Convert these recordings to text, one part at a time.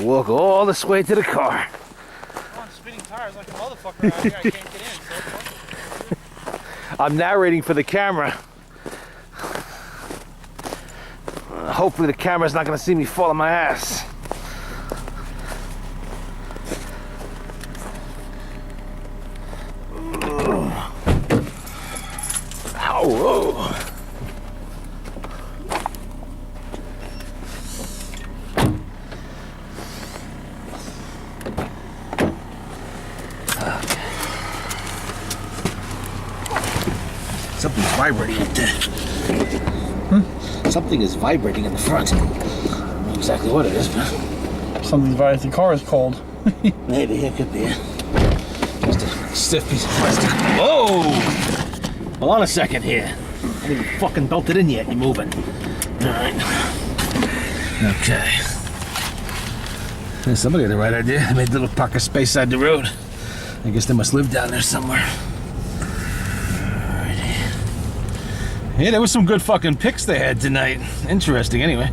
Walk all this way to the car. I'm spinning tires like a motherfucker out here. I can't get in. So I'm narrating for the camera. Hopefully the camera's not gonna see me fall on my ass. Whoa. Something's vibrating up there. Something is vibrating in the front. I don't know exactly what it is, but something's vibrating. The car is cold. maybe it could be. Just a stiff piece of plastic. Whoa! Hold on a second here. I haven't even fucking belted in yet. You're moving. Alright. Okay. There's somebody had the right idea. They made a little pocket of space side the road. I guess they must live down there somewhere. Alrighty. Yeah, there was some good fucking picks they had tonight. Interesting, anyway.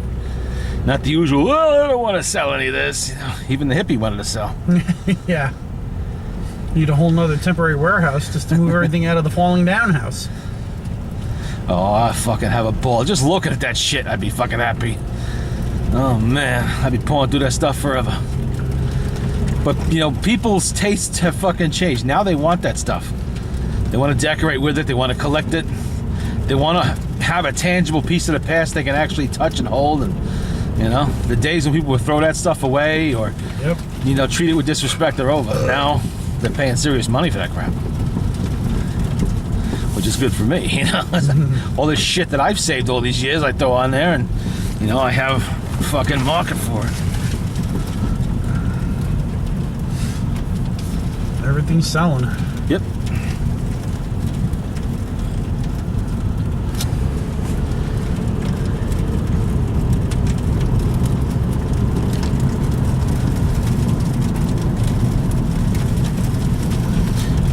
Not the usual, well, I don't want to sell any of this. You know, even the hippie wanted to sell. Yeah. Need a whole nother temporary warehouse just to move everything out of the falling down house. Oh, I fucking have a ball. Just looking at that shit, I'd be fucking happy. Oh man, I'd be pulling through that stuff forever. But, you know, people's tastes have fucking changed. Now they want that stuff. They want to decorate with it. They want to collect it. They want to have a tangible piece of the past they can actually touch and hold. And, you know, the days when people would throw that stuff away or, you know, treat it with disrespect are over. Now they're paying serious money for that crap. Which is good for me, you know. All this shit that I've saved all these years, I throw on there, and you know, I have a fucking market for it. Everything's selling. Yep.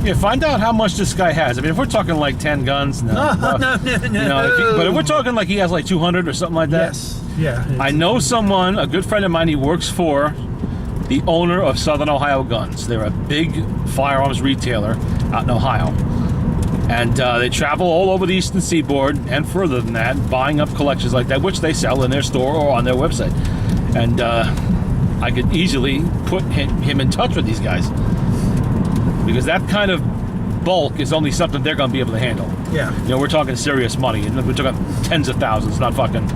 Yeah, find out how much this guy has. I mean, if we're talking like 10 guns, no. No. You know, but if we're talking like he has like 200 or something like that. Yes. Yeah. I know someone, a good friend of mine, he works for the owner of Southern Ohio Guns. They're a big firearms retailer out in Ohio. And they travel all over the Eastern Seaboard and further than that, buying up collections like that, which they sell in their store or on their website. And I could easily put him in touch with these guys. Because that kind of bulk is only something they're going to be able to handle. Yeah. You know, we're talking serious money. We're talking tens of thousands, not fucking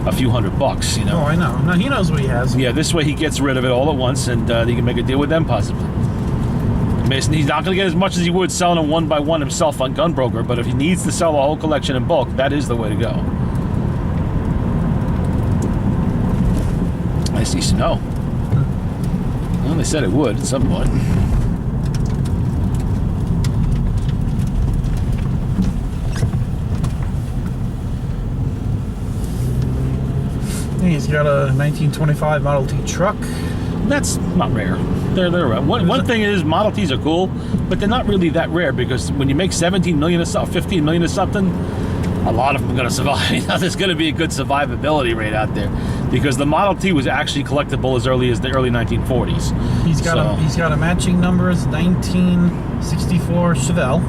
a few $100, you know. Oh, I know. No, he knows what he has. Yeah, this way he gets rid of it all at once, and he can make a deal with them, possibly. I mean, he's not going to get as much as he would selling them one by one himself on Gunbroker, but if he needs to sell the whole collection in bulk, that is the way to go. I see snow. Well, they said it would at some point. He's got a 1925 Model T truck. That's not rare. They're rare. One thing is, Model Ts are cool, but they're not really that rare because when you make 17 million or something, 15 million or something, a lot of them are going to survive. You know, there's going to be a good survivability rate out there because the Model T was actually collectible as early as the early 1940s. He's got a matching numbers 1964 Chevelle.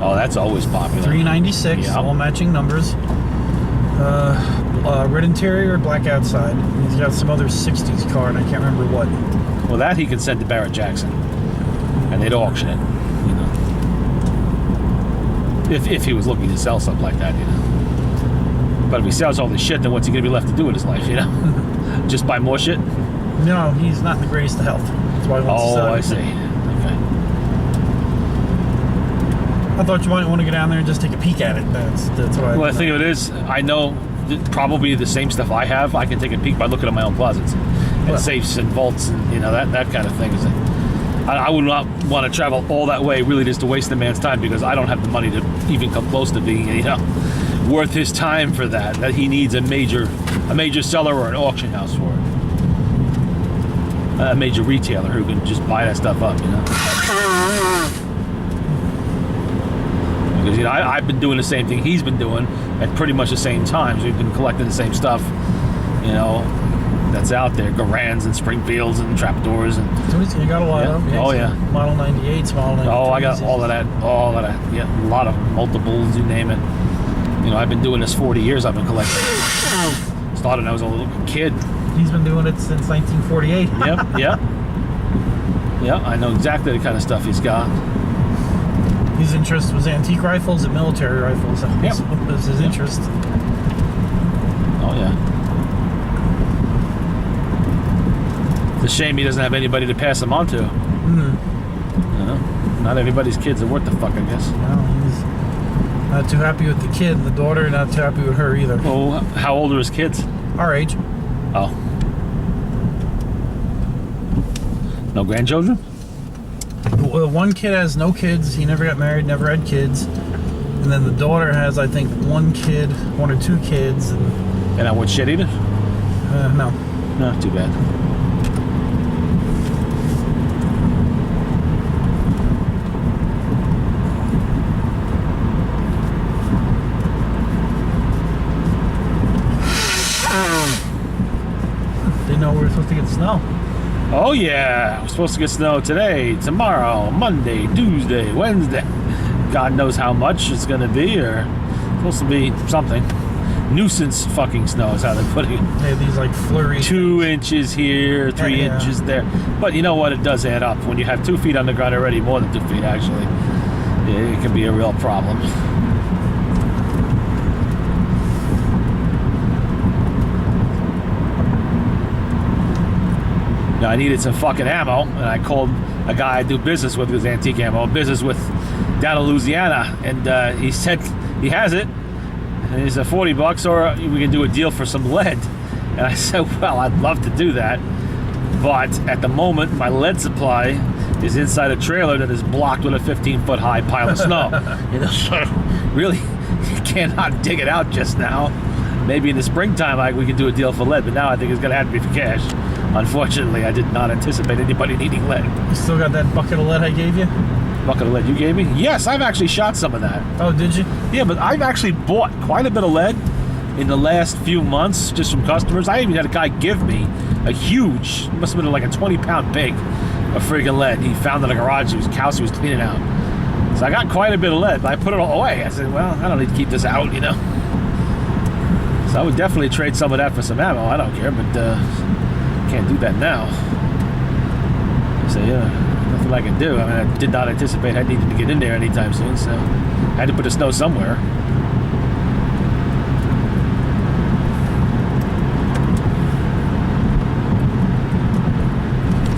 Oh, that's always popular. 396, yep. All matching numbers. Red interior, black outside. He's got some other 60s car, and I can't remember what. Well, that he could send to Barrett Jackson, and they'd auction it, you know. If he was looking to sell something like that, you know. But if he sells all this shit, then what's he gonna be left to do with his life, you know? Just buy more shit? No, he's not in the greatest of health. That's why he wants to sell I everything. see. Okay. I thought you might want to go down there and just take a peek at it. That's what I. Well, the thing of it is, I know probably the same stuff I have. I can take a peek by looking at my own closets and safes and vaults and, you know, that kind of thing. I would not want to travel all that way really just to waste a man's time because I don't have the money to even come close to being, you know, worth his time for that. That he needs a major seller or an auction house for it. A major retailer who can just buy that stuff up, you know. Because, you know, I've been doing the same thing he's been doing at pretty much the same times. We've been collecting the same stuff, you know, that's out there. Garands and Springfields and trapdoors and You got a lot Yeah. of them. Oh, yeah. Model 98s, Model 93s. oh, I got all of that. Yeah, a lot of them, multiples, you name it. You know, I've been doing this 40 years. I've been collecting. Started when I was a little kid. He's been doing it since 1948. Yep. I know exactly the kind of stuff he's got. His interest was antique rifles and military rifles. That was his interest. Oh yeah. It's a shame he doesn't have anybody to pass them on to. Mm. You know, not everybody's kids are worth the fuck, I guess. Well, he's not too happy with the kid, and the daughter not too happy with her either. Well, how old are his kids? Our age. Oh. No grandchildren? Well, one kid has no kids. He never got married, never had kids. And then the daughter has, I think, one or two kids. And I would shit either? No. No, too bad. Didn't know we were supposed to get snow. Oh yeah, we're supposed to get snow today, tomorrow, Monday, Tuesday, Wednesday. God knows how much it's gonna be, or it's supposed to be something. Nuisance fucking snow is how they're putting it. They have these like flurries. 2 inches here, 3 Yeah. inches there. But you know what? It does add up. When you have 2 feet on the ground already, more than 2 feet actually, it can be a real problem. Now, I needed some fucking ammo, and I called a guy I do business with antique ammo, business with down in Louisiana, and he said he has it, and he said $40, or we can do a deal for some lead. And I said, well, I'd love to do that, but at the moment, my lead supply is inside a trailer that is blocked with a 15-foot high pile of snow. You know, so really, you cannot dig it out just now. Maybe in the springtime we could do a deal for lead, but now I think it's going to have to be for cash. Unfortunately, I did not anticipate anybody needing lead. You still got that bucket of lead I gave you? Bucket of lead you gave me? Yes, I've actually shot some of that. Oh, did you? Yeah, but I've actually bought quite a bit of lead in the last few months, just from customers. I even had a guy give me a huge, must have been like a 20-pound bag of friggin' lead. He found it in a garage. House he was cleaning out. So I got quite a bit of lead, but I put it all away. I said, well, I don't need to keep this out, you know. So I would definitely trade some of that for some ammo. I don't care, but can't do that now. So yeah, nothing I can do. I mean, I did not anticipate I needed to get in there anytime soon, so I had to put the snow somewhere.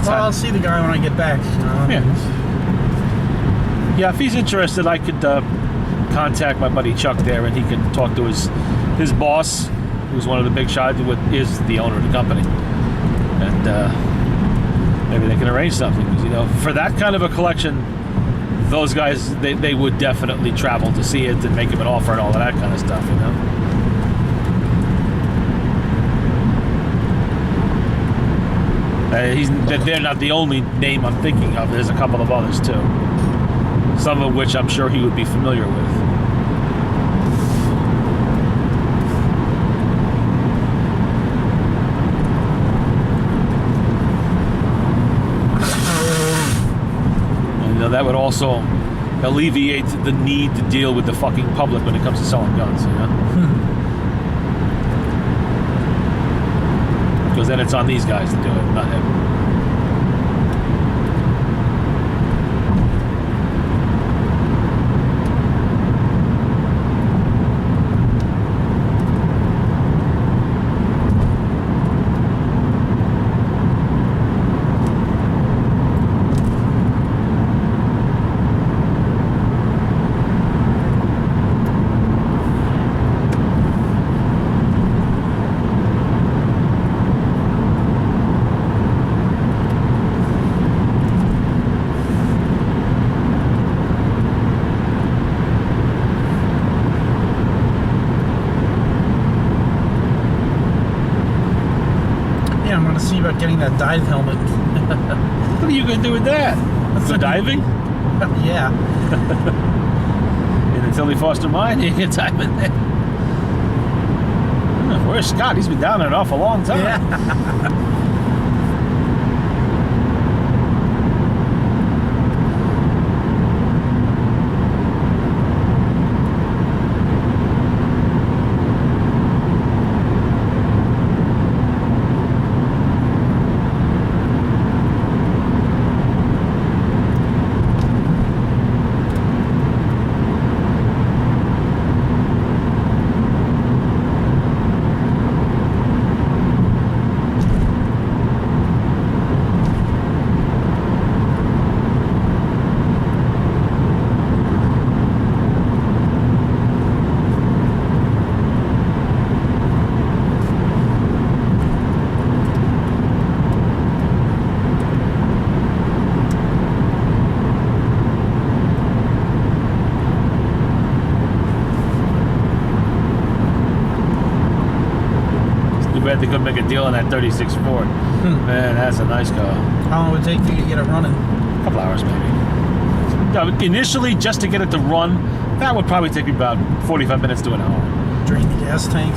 Well, I'll see the guy when I get back. You know? Yeah, if he's interested, I could contact my buddy Chuck there, and he can talk to his boss, who's one of the big shots, who is the owner of the company, and maybe they can arrange something. Because, you know, for that kind of a collection, those guys they would definitely travel to see it and make him an offer and all of that kind of stuff. You know. They're not the only name I'm thinking of. There's a couple of others too. Some of which I'm sure he would be familiar with. And, you know, that would also alleviate the need to deal with the fucking public when it comes to selling guns, you know? Because then it's on these guys to do it, not him. I'm going to see about getting that dive helmet. What are you going to do with that? For diving? Yeah. In the Tilly Foster mine, you can dive in there. Where's Scott? He's been down there an awful long time. Yeah. Bad they couldn't make a deal on that 36 Ford. Man, that's a nice car. How long would it take for you to get it running? A couple hours maybe. Now, initially, just to get it to run, that would probably take me about 45 minutes to an hour. Drain the gas tank?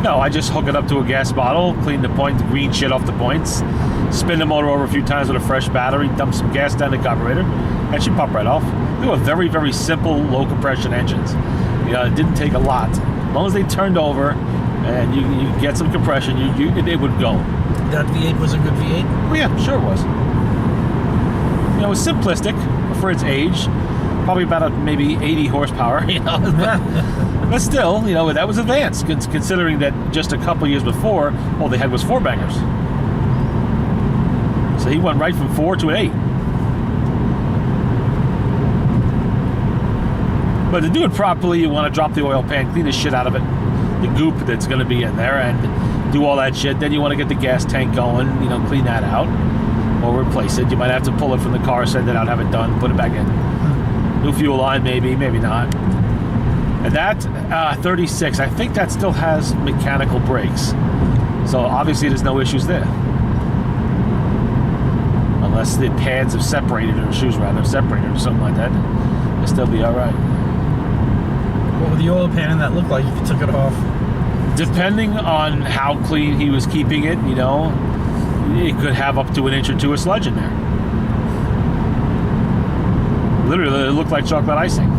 No, I just hook it up to a gas bottle, clean the green shit off the points, spin the motor over a few times with a fresh battery, dump some gas down the carburetor, and should pop right off. They were very, very simple, low compression engines. You know, it didn't take a lot. As long as they turned over and you get some compression, it would go. That V8 was a good V8? Oh yeah, sure it was. You know, it was simplistic for its age. Probably about maybe 80 horsepower, you know. But still, you know, that was advanced, considering that just a couple years before, all they had was 4-bangers. So he went right from 4 to an 8. But to do it properly, you want to drop the oil pan, clean the shit out of it, the goop that's going to be in there, and do all that shit. Then you want to get the gas tank going, you know, clean that out, or replace it. You might have to pull it from the car, send it out, have it done, put it back in. New fuel line, maybe not. And that 36, I think that still has mechanical brakes. So obviously there's no issues there. Unless the pads have separated, or shoes rather have separated, or something like that. It'll still be all right. What would the oil pan in that look like if you took it off? Depending on how clean he was keeping it, you know, it could have up to an inch or two of sludge in there. Literally, it looked like chocolate icing.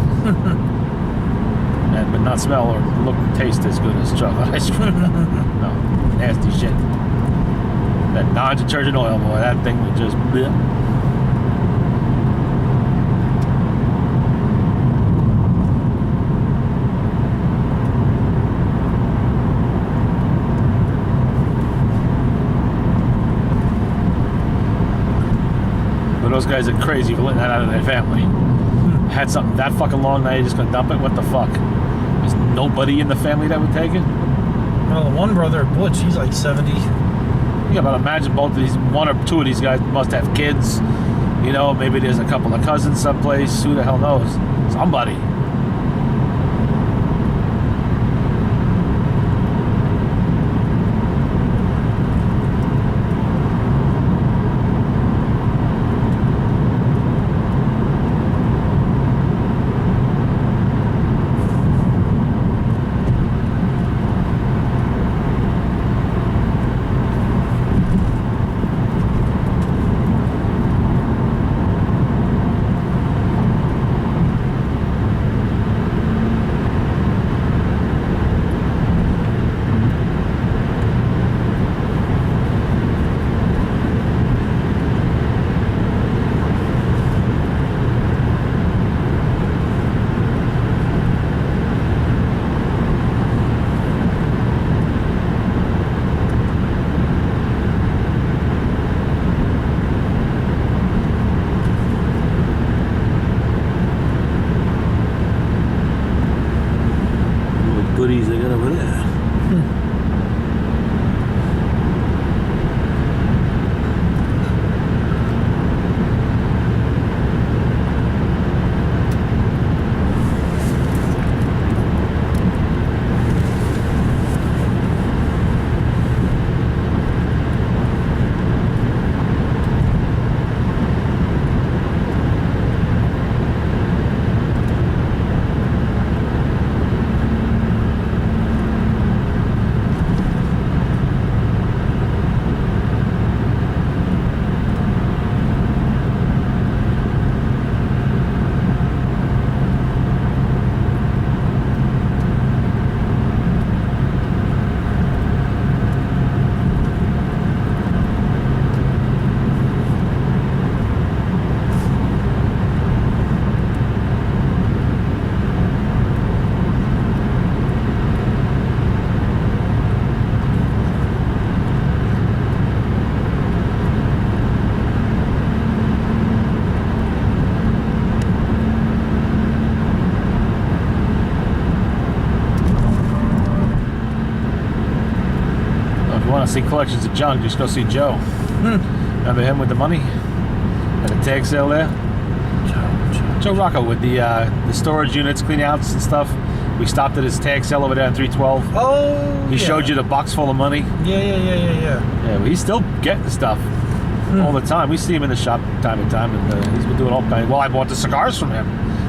But not smell or look, taste as good as chocolate ice cream. No, nasty shit. That non-detergent oil, boy, that thing would just... Bleh. But those guys are crazy for letting that out of their family. Had something that fucking long, now you're just gonna dump it? What the fuck? There's nobody in the family that would take it? Well, the one brother, Butch, he's like 70. Yeah, but imagine both of these, one or two of these guys must have kids. You know, maybe there's a couple of cousins someplace. Who the hell knows? Somebody. see collections of junk, just go see Joe. Remember him with the money at the tag sale there? Joe Rocco with the storage units, clean outs and stuff. We stopped at his tag sale over there on 312. Oh, He showed you the box full of money. Yeah. Yeah, well, he's still getting stuff all the time. We see him in the shop time to time, and he's been doing all kinds. Well, I bought the cigars from him.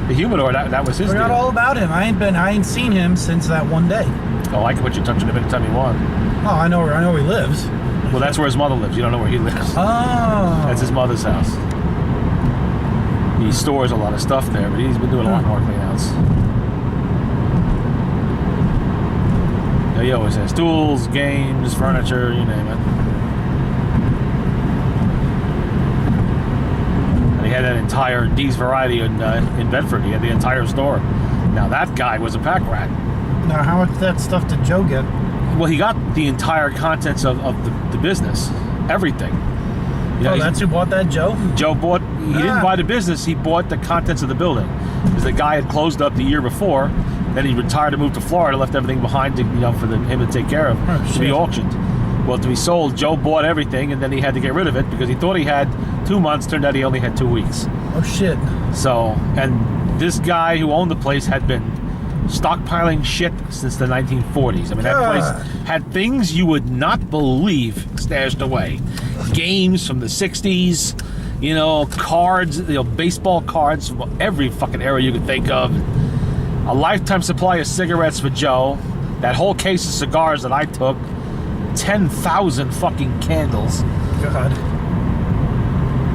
The humidor, that was his I forgot deal. all about him. I ain't seen him since that one day. Oh, I can put you in touch with him anytime you want. Oh, I know where he lives. Well, that's where his mother lives. You don't know where he lives. Oh. That's his mother's house. He stores a lot of stuff there, but he's been doing a lot more clean outs. He always has tools, games, furniture, you name it. And he had that entire D's Variety in Bedford. He had the entire store. Now that guy was a pack rat. Now, how much of that stuff did Joe get? Well, he got the entire contents of the business, everything. You know, Oh, that's who bought that, Joe? Joe bought. He didn't buy the business. He bought the contents of the building, because the guy had closed up the year before. Then he retired and moved to Florida, left everything behind to, for him to take care of, to be auctioned. Well, to be sold, Joe bought everything, and then he had to get rid of it because he thought he had 2 months. Turned out he only had 2 weeks. Oh, shit. So, and this guy who owned the place had been stockpiling shit since the 1940s. I mean, that place had things you would not believe stashed away. Games from the 60s, cards, baseball cards from every fucking era you could think of. A lifetime supply of cigarettes for Joe. That whole case of cigars that I took. 10,000 fucking candles. God.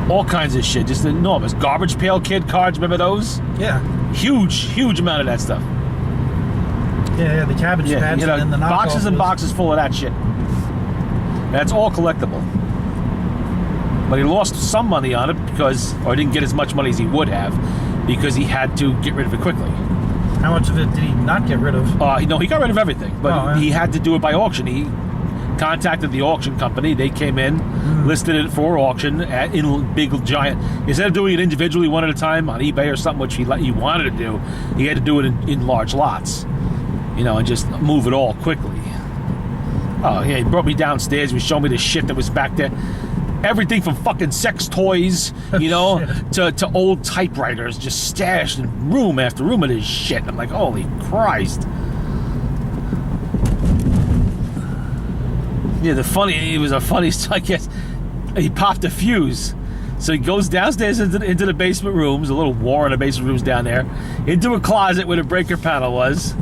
All kinds of shit. Just enormous. Garbage Pail Kid cards, remember those? Yeah. Huge amount of that stuff. Yeah, the Cabbage Patch and the knockoff boxes and boxes full of that shit. That's all collectible. But he lost some money on it or didn't get as much money as he would have, because he had to get rid of it quickly. How much of it did he not get rid of? No, he got rid of everything, but he had to do it by auction. He contacted the auction company. They came in, listed it for auction in big giant. Instead of doing it individually one at a time on eBay or something, which he wanted to do, he had to do it in large lots, and just move it all quickly. Oh yeah, he brought me downstairs. He showed me the shit that was back there. Everything from fucking sex toys, to old typewriters, just stashed in room after room of this shit. I'm like, holy Christ. Yeah, it was a funny, I guess, he popped a fuse. So he goes downstairs into the basement rooms, a little war in the basement rooms down there, into a closet where the breaker panel was,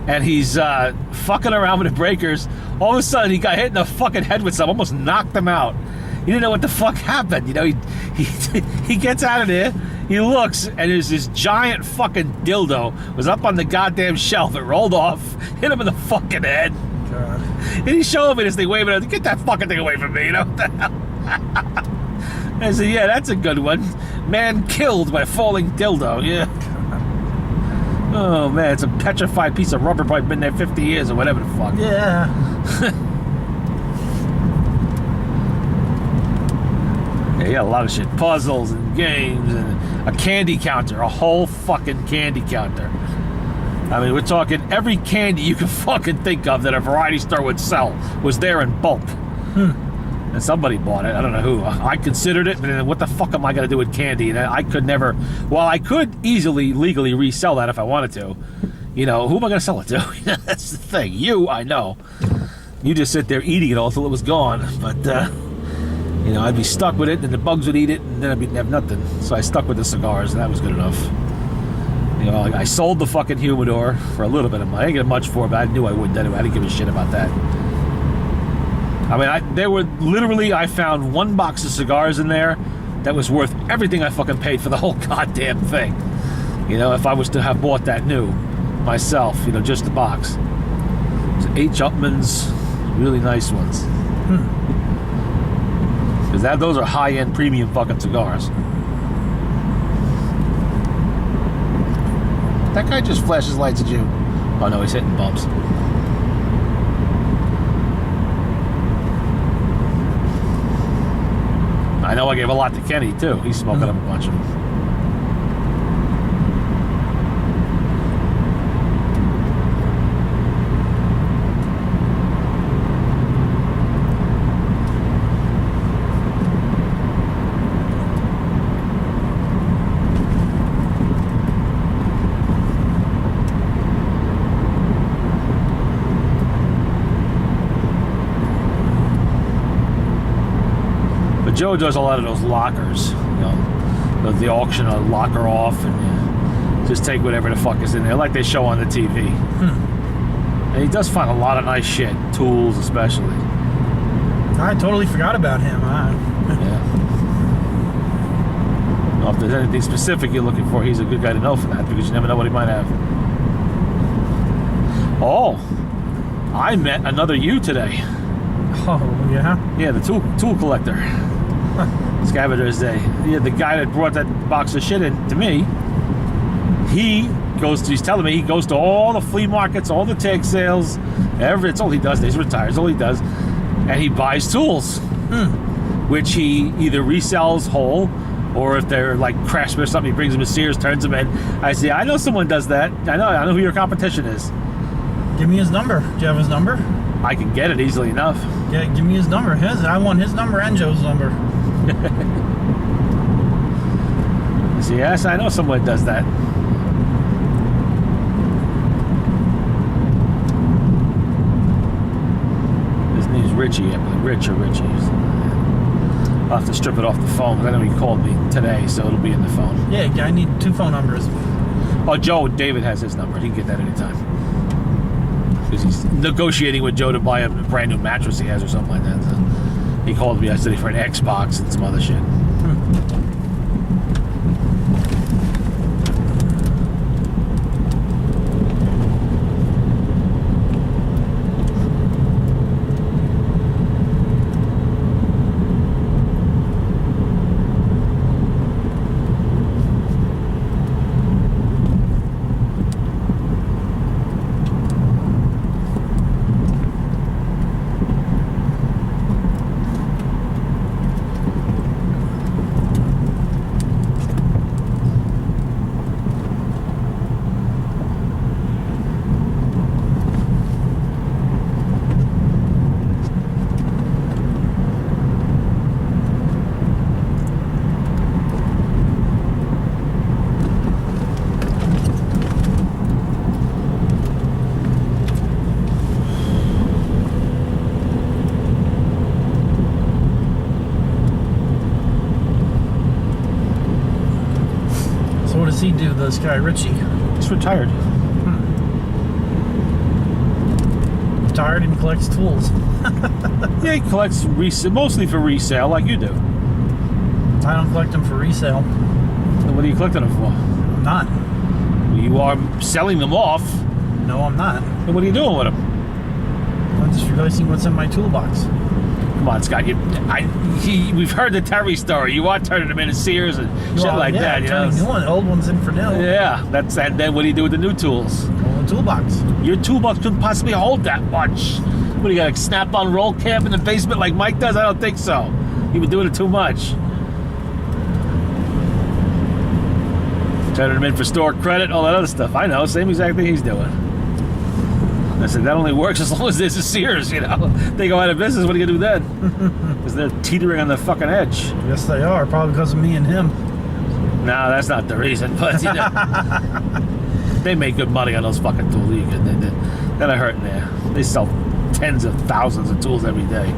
and he's fucking around with the breakers. All of a sudden, he got hit in the fucking head with something, almost knocked him out. He didn't know what the fuck happened. He gets out of there, he looks, and there's this giant fucking dildo was up on the goddamn shelf. It rolled off, hit him in the fucking head. God. And he showed me this thing, waving at him, get that fucking thing away from me, what the hell? I said, yeah, that's a good one. Man killed by falling dildo, yeah. Oh man, it's a petrified piece of rubber pipe, been there 50 years or whatever the fuck. Yeah. Yeah, he got a lot of shit. Puzzles and games and a candy counter. A whole fucking candy counter. I mean, we're talking every candy you can fucking think of that a variety store would sell was there in bulk. And somebody bought it. I don't know who. I considered it, but then what the fuck am I going to do with candy? And I could never... Well, I could easily, legally resell that if I wanted to. Who am I going to sell it to? That's the thing. I know. You just sit there eating it all until it was gone. But, I'd be stuck with it, and the bugs would eat it, and then I'd have nothing. So I stuck with the cigars, and that was good enough. I sold the fucking humidor for a little bit of money. I didn't get much for it, but I knew I wouldn't anyway. I didn't give a shit about that. I mean, I found one box of cigars in there that was worth everything I fucking paid for the whole goddamn thing. If I was to have bought that new myself, just the box. It's 8 Upmans, really nice ones. Because those are high-end premium fucking cigars. That guy just flashes lights at you. Oh no, he's hitting bumps. I know I gave a lot to Kenny too. He's smoking up a bunch of them. But Joe does a lot of those lockers, the auction a locker off and just take whatever the fuck is in there, like they show on the TV. And he does find a lot of nice shit, tools especially. I totally forgot about him. Yeah. Well, if there's anything specific you're looking for, he's a good guy to know for that, because you never know what he might have. Oh, I met another you today. Oh, yeah? Yeah, the tool collector. Scavenger's Day. Yeah, the guy that brought that box of shit in to me, he's telling me he goes to all the flea markets, all the tag sales, it's all he does. He's retired, it's all he does. And he buys tools, which he either resells whole, or if they're like craftsmen or something, he brings them to Sears, turns them in. I say, I know someone does that. I know who your competition is. Give me his number. Do you have his number? I can get it easily enough. Yeah, give me his number. I want his number and Joe's number. See, yes, I know someone does that. His name's Richie, I believe. Rich or Richie. I'll have to strip it off the phone, because I know he called me today, so it'll be in the phone. Yeah, I need 2 phone numbers. Oh, David has his number. He can get that anytime. Because he's negotiating with Joe to buy a brand new mattress he has or something like that. So he called me yesterday for an Xbox and some other shit. What does he do, this guy Richie? He's retired. Retired and collects tools. Yeah, he collects mostly for resale, like you do. I don't collect them for resale. What are you collecting them for? I'm not. You are selling them off. No, I'm not. And what are you doing with them? I'm just replacing what's in my toolbox. Come on, Scott. We've heard the Terry story. You are turning them into Sears and shit like that. You know? Turning new one, old ones in for new. Yeah, and then what do you do with the new tools? Well, the toolbox. Your toolbox couldn't possibly hold that much. What do you got, a snap-on roll cab in the basement like Mike does? I don't think so. You've been doing it too much. Turning them in for store credit, all that other stuff. I know, same exact thing he's doing. I said, that only works as long as there's a Sears, you know. They go out of business, what are you going to do then? Because they're teetering on the fucking edge. Yes, they are. Probably because of me and him. No, that's not the reason, but, you know. They make good money on those fucking tools. They're not hurting there. They sell tens of thousands of tools every day.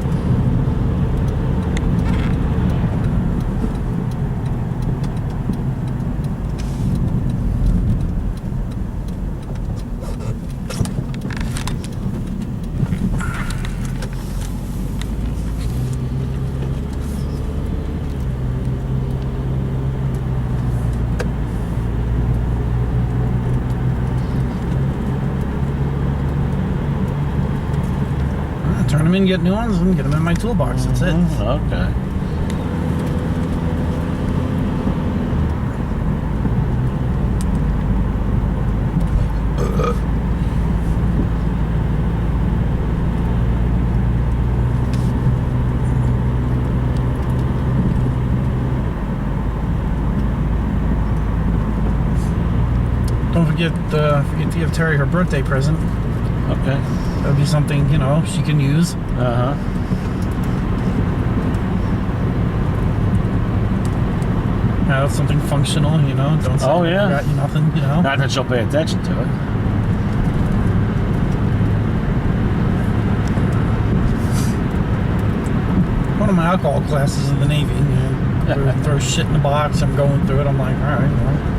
Turn them in, get new ones, and get them in my toolbox. That's it. Okay. Don't forget to give Terry her birthday present. Okay. That'd be something, you know, she can use. Uh-huh. Have something functional, you know. Don't say, Oh, yeah. I got you nothing, you know. Not that she'll pay attention to it. Well, one of my alcohol classes in the Navy. You know, throw shit in the box. I'm going through it. I'm like, all right, well.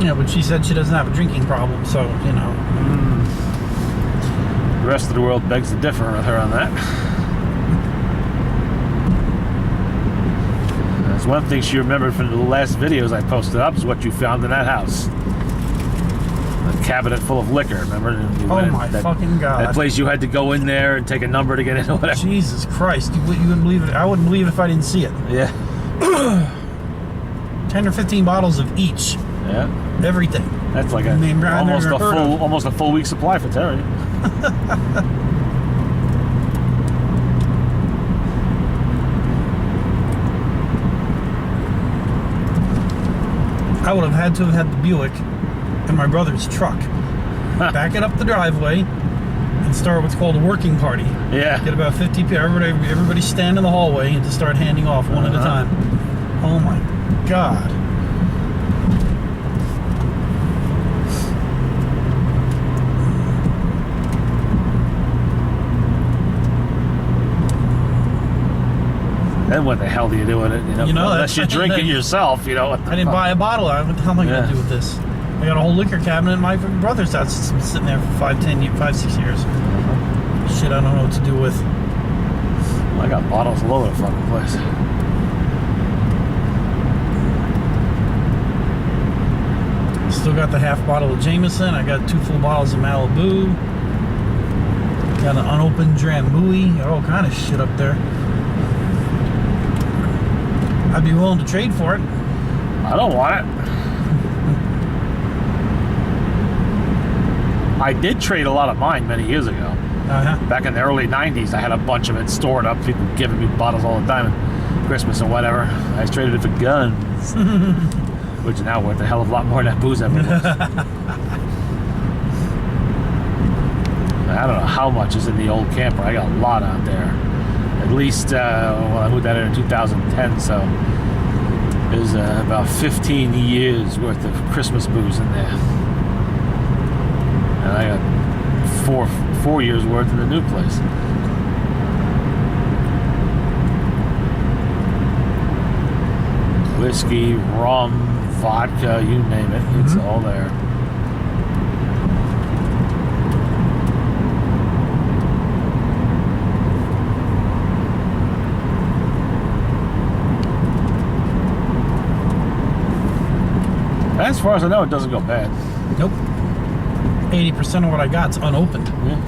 Yeah, but she said she doesn't have a drinking problem, so, you know. The rest of the world begs to differ with her on that. That's one thing she remembered from the last videos I posted up, is what you found in that house. A cabinet full of liquor, remember? Oh my fucking God. That place you had to go in there and take a number to get in or whatever. Jesus Christ, you wouldn't believe it. I wouldn't believe it if I didn't see it. Yeah. 10 or 15 bottles of each. Yeah. Everything. That's like Name brand I've never heard of. almost a full week supply for Terry. I would have had to have had the Buick in my brother's truck. Back it up the driveway and start what's called a working party. Yeah. Get about 50 people. Everybody stand in the hallway and just start handing off one at a time. Oh my God. Then what the hell do you do with it? You know unless you drink it yourself, you know. I didn't buy a bottle. What the hell am I going to do with this? I got a whole liquor cabinet in my brother's house. It's been sitting there for 5, 6 years. Shit, I don't know what to do with. I got bottles all over the fucking place. Still got the half bottle of Jameson. I got 2 full bottles of Malibu. Got an unopened Drambuie. Got all kind of shit up there. I'd be willing to trade for it. I don't want it. I did trade a lot of mine many years ago. Back in the early 90s, I had a bunch of it stored up. People giving me bottles all the time at Christmas and whatever. I traded it for guns. Which is now worth a hell of a lot more than that booze ever was. I don't know how much is in the old camper. I got a lot out there. At least, well, I moved that in 2010, so there's about 15 years worth of Christmas booze in there. And I got four years worth in the new place. Whiskey, rum, vodka, you name it, it's all there. As far as I know, it doesn't go bad. Nope. 80% of what I got's unopened. Yeah.